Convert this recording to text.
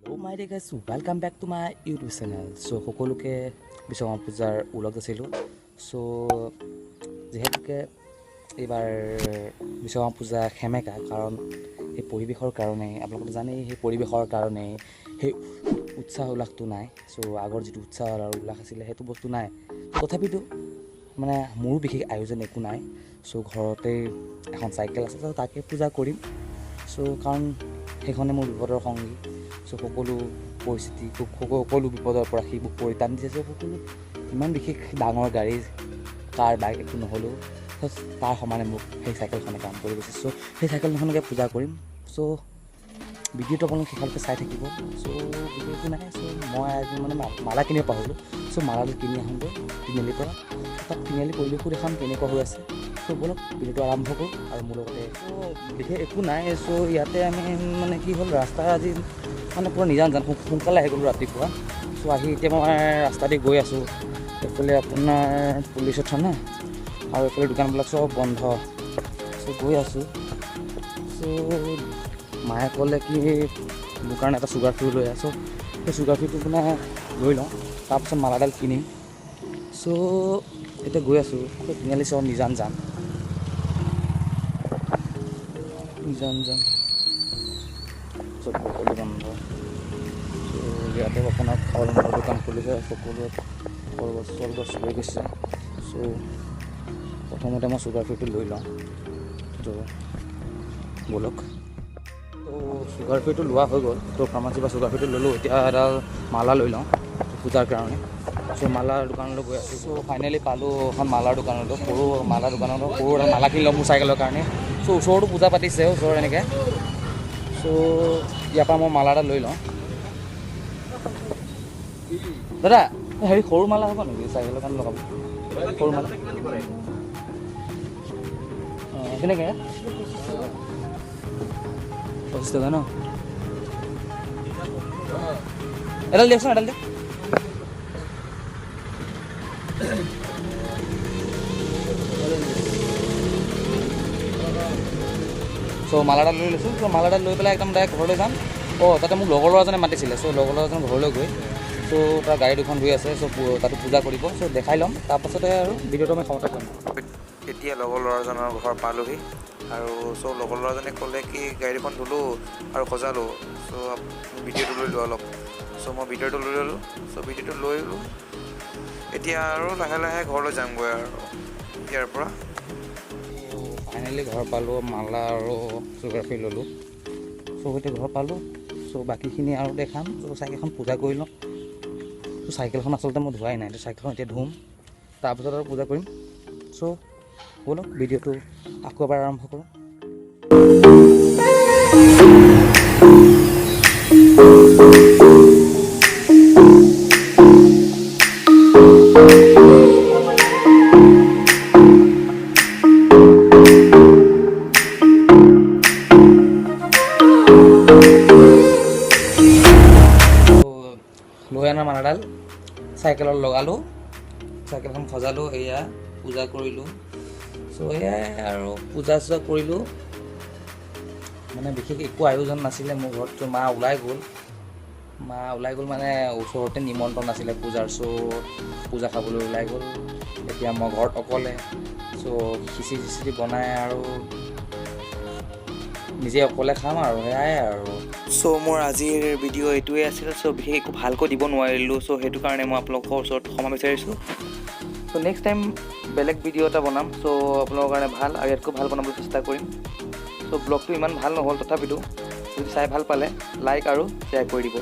Hello my dear guys, welcome back to my YouTube channel. So সকলোকে বিশ্বকৰ্মা পূজাৰ উলগ আছিল। So যেহেতুকে এবাৰ বিশ্বকৰ্মা পূজা খেমেকা কাৰণ এই পৰিবেশৰ কাৰণে আপোনালোকে জানে এই পৰিবেশৰ কাৰণে সেই উৎসাহ উল্লাসটো নাই। So আগৰ যিটো উৎসাহ আৰু উল্লাস আছিল সেইটো বস্তু নাই। তথাপিতো মানে মোৰ বিশেষ আয়োজন একো নাই। So ঘৰতে এখন চাইকেল আছে তাকে পূজা কৰিম। So কাৰণ সেইখনে মোৰ বিপদৰ সংগী। So সকলো পৰিস্থিতি সকলো বিপদৰ পৰা সেইবোৰ পৰিত্ৰাণ দিছে। সকলো ইমান বিশেষ ডাঙৰ গাড়ী কাৰ বাইক একো নহ'লেও তাৰ সমানে মোক সেই চাইকেলখনে কাম কৰি গৈছে। চ' সেই চাইকেলখনকে পূজা কৰিম। চ' ভিডিঅ'টো আপোনালোকে শেষলৈকে চাই থাকিব। চ' ভিডিঅ'টো নাই। চ' মই আজি মানে মালা কিনিব পাহৰিলোঁ। চ' মালাটো কিনি আহোঁগৈ তিনিআলিৰ পৰা। তাত তিনিআলি পৰিৱেশো দেখাম কেনেকুৱা হৈ আছে। চ' ব'লক ভিডিঅ'টো আৰম্ভ কৰোঁ আৰু মোৰ লগতে চ' বিশেষ একো নাই। চ' ইয়াতে আমি মানে কি হ'ল ৰাস্তা আজি মানে পুৰা নিজান সোনকালে আহি গ'লোঁ ৰাতিপুৱা। চ' আহি এতিয়া মই ৰাস্তা দি গৈ আছোঁ। এইফালে আপোনাৰ পুলিচৰ থানা আৰু এইফালে দোকানবিলাক চব বন্ধ। চ' গৈ আছোঁ। চ' মায়ে ক'লে কি মোৰ কাৰণে এটা চুগাৰ ফ্ৰী লৈ আছোঁ। সেই চুগাৰ ফ্ৰীটো মানে লৈ লওঁ, তাৰপিছত মালাডাল কিনিম। চ' এতিয়া গৈ আছোঁ। তিনিআলি চব নিজান যাম চব সকলো বন্ধ। চ' ইয়াতে আপোনাৰ ফল মূলৰ দোকান খুলিছে। সকলোৱে কলগছ লৈ গৈছে। চ' প্ৰথমতে মই চুগাৰ ফ্ৰীটো লৈ লওঁ। ত' ব'লক। ত' চুগাৰ ফ্ৰীটো লোৱা হৈ গ'ল। ত' ফাৰ্মাচীৰ পৰা চুগাৰ ফ্ৰীটো ল'লোঁ। এতিয়া এডাল মালা লৈ লওঁ পূজাৰ কাৰণে। চ' মালাৰ দোকানলৈ গৈ আছোঁ। চ' ফাইনেলি পালোঁ এখন মালাৰ দোকানলৈ। সৰু মালাৰ দোকানত সৰু এটা মালা কিনি ল'ম মোৰ চাইকেলৰ কাৰণে। চ' ওচৰতো পূজা পাতিছে ওচৰত এনেকৈ। চ' ইয়াৰ পৰা মই মালা এটা লৈ লওঁ। দাদা হেৰি সৰু মালা হ'ব নেকি চাইকেলৰ কাৰণে লগাব? সৰু মালা অঁ কেনেকৈ 25 টকা ন? এডাল দিয়কচোন এডাল দিয়ক। চ' মালাডাল লৈ লৈছোঁ। চ' মালাডাল লৈ পেলাই একদম ডাইৰেক্ট ঘৰলৈ যাম। অঁ তাতে মোক লগৰ ল'ৰাজনে মাতিছিলে। চ' লগৰ ল'ৰাজন ঘৰলৈ গৈ চ' তাৰ গাড়ী দুখন ধুই আছে। চ' তাতে পূজা কৰিব। চ' দেখাই ল'ম। তাৰপাছতে আৰু ভিডিঅ'টো আমি সমাপ্ত কৰিম। এতিয়া লগৰ ল'ৰাজনৰ ঘৰ পালোহি আৰু চ' লগৰ ল'ৰাজনে ক'লে কি গাড়ীখন ধুলোঁ আৰু সজালোঁ। চ' ভিডিঅ'টো লৈ লোৱা অলপ। চ' মই ভিডিঅ'টো লৈ ল'লোঁ। চ' ভিডিঅ'টো লৈ ল'লোঁ। এতিয়া আৰু লাহে লাহে ঘৰলৈ যামগৈ আৰু ইয়াৰ পৰা। ফাইনেলি ঘৰ পালোঁ। মালা আৰু চুগাৰ ফ্ৰী ল'লোঁ। চ' এতিয়া ঘৰ পালোঁ। চ' বাকীখিনি আৰু দেখাম। চ' চাইকেলখন পূজা কৰি লওঁ। চ' চাইকেলখন আচলতে মই ধোৱাই নাই। চাইকেলখন এতিয়া ধুম, তাৰপিছত আৰু পূজা কৰিম। চ' ব'লক ভিডিঅ'টো আকৌ এবাৰ আৰম্ভ কৰোঁ। লৈ অনা মালাডাল চাইকেলত লগালোঁ, চাইকেলখন সজালোঁ। এয়া পূজা কৰিলোঁ। চ' এয়াই আৰু পূজা চূজা কৰিলোঁ। মানে বিশেষ একো আয়োজন নাছিলে মোৰ ঘৰত। মা ওলাই গ'ল মানে ওচৰতে নিমন্ত্ৰণ আছিলে পূজাৰ। চ' পূজা খাবলৈ ওলাই গ'ল। এতিয়া মই ঘৰত অকলে। চ' খিচিৰি বনাই আৰু নিজে অকলে খাম আৰু সেয়াই আৰু। চ' মোৰ আজিৰ ভিডিঅ' এইটোৱে আছিল। চ' বিশেষ একো ভালকৈ দিব নোৱাৰিলোঁ। চ' সেইটো কাৰণে মই আপোনালোকৰ ওচৰত ক্ষমা বিচাৰিছোঁ। চ' নেক্সট টাইম বেলেগ ভিডিঅ' এটা বনাম। চ' আপোনালোকৰ কাৰণে ভাল আৰু ইয়াতকৈ ভাল বনাবলৈ চেষ্টা কৰিম। চ' ব্লগটো ইমান ভাল নহ'ল, তথাপিতো যদি চাই ভাল পালে লাইক আৰু শ্বেয়াৰ কৰি দিব।